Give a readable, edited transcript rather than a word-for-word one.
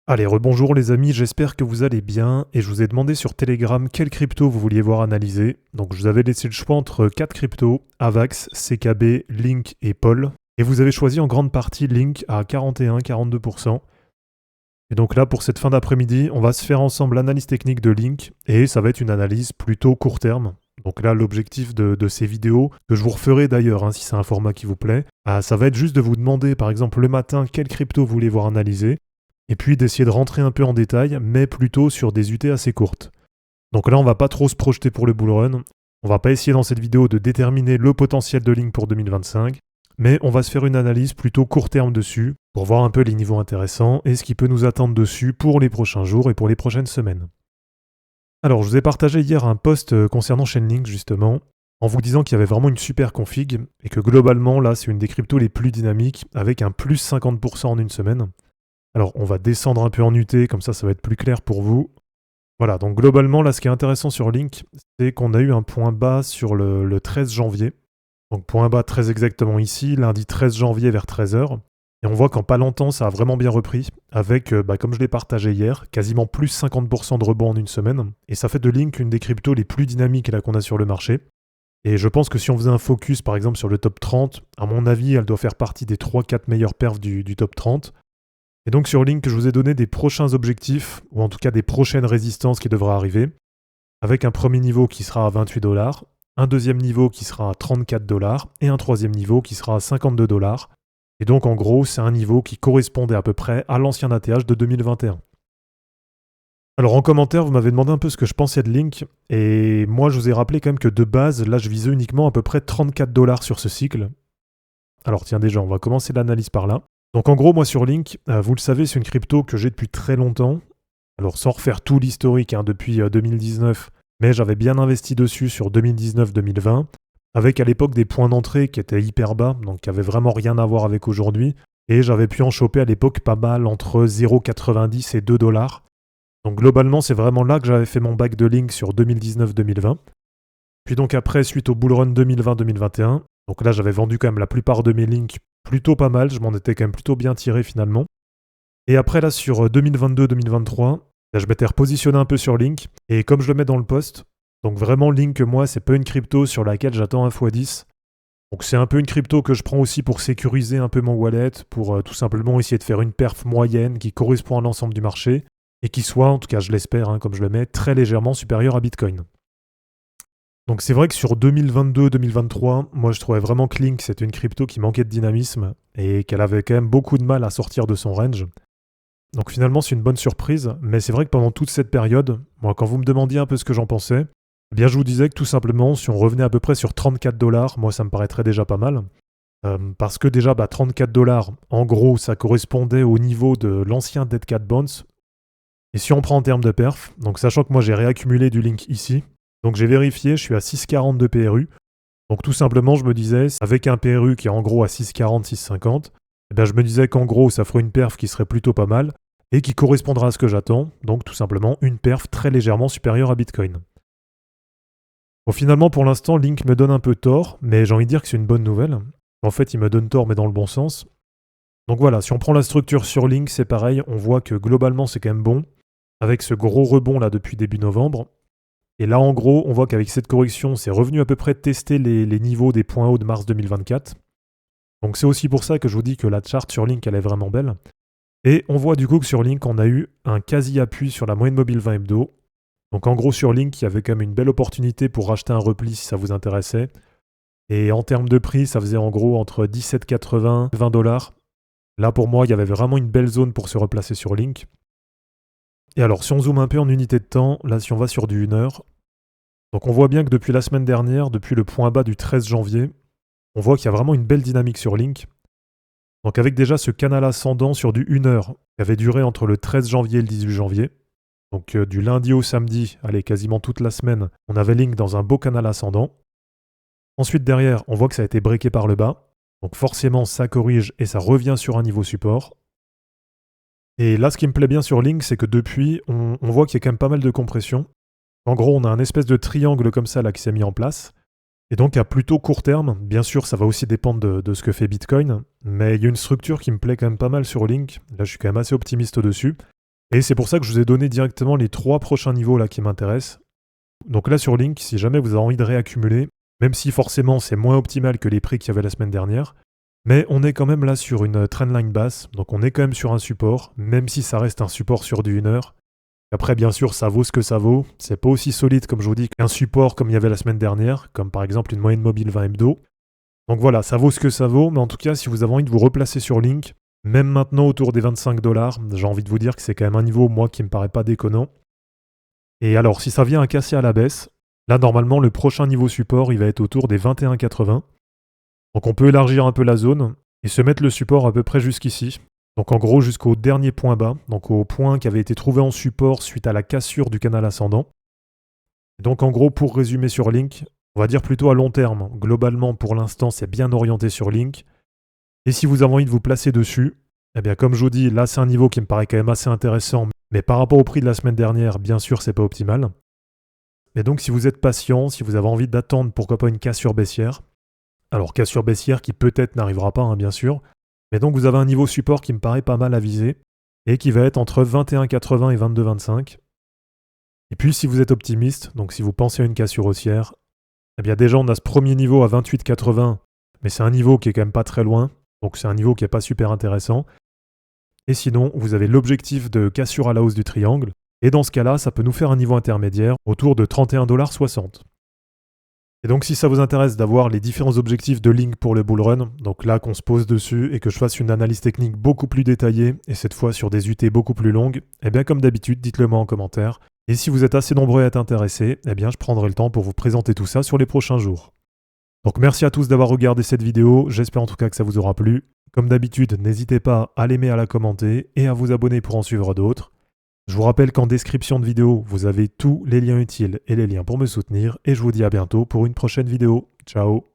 Allez, rebonjour les amis, j'espère que vous allez bien et je vous ai demandé sur Telegram quelle crypto vous vouliez voir analyser. Donc je vous avais laissé le choix entre 4 cryptos, AVAX, CKB, Link et Pol. Et vous avez choisi en grande partie Link à 41-42%. Et donc là, pour cette fin d'après-midi, on va se faire ensemble l'analyse technique de Link et ça va être une analyse plutôt court terme. Donc là, l'objectif de ces vidéos, que je vous referai d'ailleurs si c'est un format qui vous plaît, ça va être juste de vous demander par exemple le matin quelle crypto vous voulez voir analyser et puis d'essayer de rentrer un peu en détail, mais plutôt sur des UT assez courtes. Donc là, on va pas trop se projeter pour le bull run. On va pas essayer dans cette vidéo de déterminer le potentiel de Link pour 2025, mais on va se faire une analyse plutôt court terme dessus, pour voir un peu les niveaux intéressants et ce qui peut nous attendre dessus pour les prochains jours et pour les prochaines semaines. Alors, je vous ai partagé hier un post concernant Chainlink, justement, en vous disant qu'il y avait vraiment une super config, et que globalement, là, c'est une des cryptos les plus dynamiques, avec un plus 50% en une semaine. Alors, on va descendre un peu en UT, comme ça va être plus clair pour vous. Voilà, donc globalement, là, ce qui est intéressant sur Link, c'est qu'on a eu un point bas sur le 13 janvier. Donc, point bas très exactement ici, lundi 13 janvier vers 13h. Et on voit qu'en pas longtemps, ça a vraiment bien repris, avec, comme je l'ai partagé hier, quasiment plus 50% de rebond en une semaine. Et ça fait de Link une des cryptos les plus dynamiques là, qu'on a sur le marché. Et je pense que si on faisait un focus, par exemple, sur le top 30, à mon avis, elle doit faire partie des 3-4 meilleures perfs du top 30. Et donc sur Link, je vous ai donné des prochains objectifs, ou en tout cas des prochaines résistances qui devraient arriver, avec un premier niveau qui sera à 28$, un deuxième niveau qui sera à 34$ et un troisième niveau qui sera à 52$. Et donc en gros, c'est un niveau qui correspondait à peu près à l'ancien ATH de 2021. Alors en commentaire, vous m'avez demandé un peu ce que je pensais de Link, et moi je vous ai rappelé quand même que de base, là je visais uniquement à peu près 34$ sur ce cycle. Alors tiens déjà, on va commencer l'analyse par là. Donc en gros, moi sur Link, vous le savez, c'est une crypto que j'ai depuis très longtemps. Alors sans refaire tout l'historique depuis 2019, mais j'avais bien investi dessus sur 2019-2020, avec à l'époque des points d'entrée qui étaient hyper bas, donc qui n'avaient vraiment rien à voir avec aujourd'hui. Et j'avais pu en choper à l'époque pas mal entre 0,90 et 2$. Donc globalement, c'est vraiment là que j'avais fait mon bac de Link sur 2019-2020. Puis donc après, suite au bull run 2020-2021, donc là j'avais vendu quand même la plupart de mes links plutôt pas mal, je m'en étais quand même plutôt bien tiré finalement. Et après là sur 2022-2023, là, je m'étais repositionné un peu sur Link, et comme je le mets dans le post, donc vraiment Link moi c'est pas une crypto sur laquelle j'attends un x10. Donc c'est un peu une crypto que je prends aussi pour sécuriser un peu mon wallet, pour tout simplement essayer de faire une perf moyenne qui correspond à l'ensemble du marché, et qui soit, en tout cas je l'espère, comme je le mets, très légèrement supérieur à Bitcoin. Donc c'est vrai que sur 2022-2023, moi je trouvais vraiment que Link c'était une crypto qui manquait de dynamisme et qu'elle avait quand même beaucoup de mal à sortir de son range. Donc finalement c'est une bonne surprise, mais c'est vrai que pendant toute cette période, moi quand vous me demandiez un peu ce que j'en pensais, eh bien je vous disais que tout simplement si on revenait à peu près sur 34$, moi ça me paraîtrait déjà pas mal. Parce que déjà 34$, en gros ça correspondait au niveau de l'ancien Dead Cat Bonds. Et si on prend en termes de perf, donc sachant que moi j'ai réaccumulé du Link ici, donc j'ai vérifié, je suis à 6,40 de PRU. Donc tout simplement, je me disais, avec un PRU qui est en gros à 6,40, 6,50, eh bien je me disais qu'en gros, ça ferait une perf qui serait plutôt pas mal et qui correspondra à ce que j'attends. Donc tout simplement, une perf très légèrement supérieure à Bitcoin. Bon, finalement, pour l'instant, Link me donne un peu tort, mais j'ai envie de dire que c'est une bonne nouvelle. En fait, il me donne tort, mais dans le bon sens. Donc voilà, si on prend la structure sur Link, c'est pareil, on voit que globalement, c'est quand même bon, avec ce gros rebond là depuis début novembre. Et là, en gros, on voit qu'avec cette correction, c'est revenu à peu près tester les niveaux des points hauts de mars 2024. Donc c'est aussi pour ça que je vous dis que la chart sur Link, elle est vraiment belle. Et on voit du coup que sur Link, on a eu un quasi-appui sur la moyenne mobile 20 hebdo. Donc en gros, sur Link, il y avait quand même une belle opportunité pour racheter un repli si ça vous intéressait. Et en termes de prix, ça faisait en gros entre 17,80 et 20$. Là, pour moi, il y avait vraiment une belle zone pour se replacer sur Link. Et alors, si on zoome un peu en unité de temps, là, si on va sur du 1 heure, donc on voit bien que depuis la semaine dernière, depuis le point bas du 13 janvier, on voit qu'il y a vraiment une belle dynamique sur Link. Donc avec déjà ce canal ascendant sur du 1 heure, qui avait duré entre le 13 janvier et le 18 janvier, donc du lundi au samedi, allez, quasiment toute la semaine, on avait Link dans un beau canal ascendant. Ensuite derrière, on voit que ça a été breaké par le bas, donc forcément ça corrige et ça revient sur un niveau support. Et là, ce qui me plaît bien sur Link, c'est que depuis, on voit qu'il y a quand même pas mal de compression. En gros, on a un espèce de triangle comme ça là qui s'est mis en place. Et donc à plutôt court terme, bien sûr ça va aussi dépendre de ce que fait Bitcoin, mais il y a une structure qui me plaît quand même pas mal sur Link, là je suis quand même assez optimiste dessus. Et c'est pour ça que je vous ai donné directement les 3 prochains niveaux là qui m'intéressent. Donc là sur Link, si jamais vous avez envie de réaccumuler, même si forcément c'est moins optimal que les prix qu'il y avait la semaine dernière, mais on est quand même là sur une trendline basse, donc on est quand même sur un support, même si ça reste un support sur du 1 heure. Après bien sûr ça vaut ce que ça vaut, c'est pas aussi solide comme je vous dis qu'un support comme il y avait la semaine dernière, comme par exemple une moyenne mobile 20 hebdo. Donc voilà, ça vaut ce que ça vaut, mais en tout cas si vous avez envie de vous replacer sur Link, même maintenant autour des 25$, j'ai envie de vous dire que c'est quand même un niveau moi qui me paraît pas déconnant. Et alors si ça vient à casser à la baisse, là normalement le prochain niveau support il va être autour des 21,80. Donc on peut élargir un peu la zone et se mettre le support à peu près jusqu'ici. Donc en gros jusqu'au dernier point bas, donc au point qui avait été trouvé en support suite à la cassure du canal ascendant. Donc en gros pour résumer sur Link, on va dire plutôt à long terme. Globalement pour l'instant c'est bien orienté sur Link. Et si vous avez envie de vous placer dessus, eh bien comme je vous dis, là c'est un niveau qui me paraît quand même assez intéressant, mais par rapport au prix de la semaine dernière, bien sûr c'est pas optimal. Mais donc si vous êtes patient, si vous avez envie d'attendre pourquoi pas une cassure baissière, alors cassure baissière qui peut-être n'arrivera pas hein, bien sûr, mais donc vous avez un niveau support qui me paraît pas mal à viser, et qui va être entre 21,80 et 22,25. Et puis si vous êtes optimiste, donc si vous pensez à une cassure haussière, eh bien déjà on a ce premier niveau à 28,80, mais c'est un niveau qui est quand même pas très loin, donc c'est un niveau qui n'est pas super intéressant. Et sinon, vous avez l'objectif de cassure à la hausse du triangle, et dans ce cas-là, ça peut nous faire un niveau intermédiaire autour de 31,60$. Et donc si ça vous intéresse d'avoir les différents objectifs de Link pour le bull run, donc là qu'on se pose dessus et que je fasse une analyse technique beaucoup plus détaillée, et cette fois sur des UT beaucoup plus longues, eh bien comme d'habitude, dites-le moi en commentaire. Et si vous êtes assez nombreux à être intéressés, eh bien je prendrai le temps pour vous présenter tout ça sur les prochains jours. Donc merci à tous d'avoir regardé cette vidéo, j'espère en tout cas que ça vous aura plu. Comme d'habitude, n'hésitez pas à l'aimer, à la commenter et à vous abonner pour en suivre d'autres. Je vous rappelle qu'en description de vidéo, vous avez tous les liens utiles et les liens pour me soutenir et je vous dis à bientôt pour une prochaine vidéo. Ciao!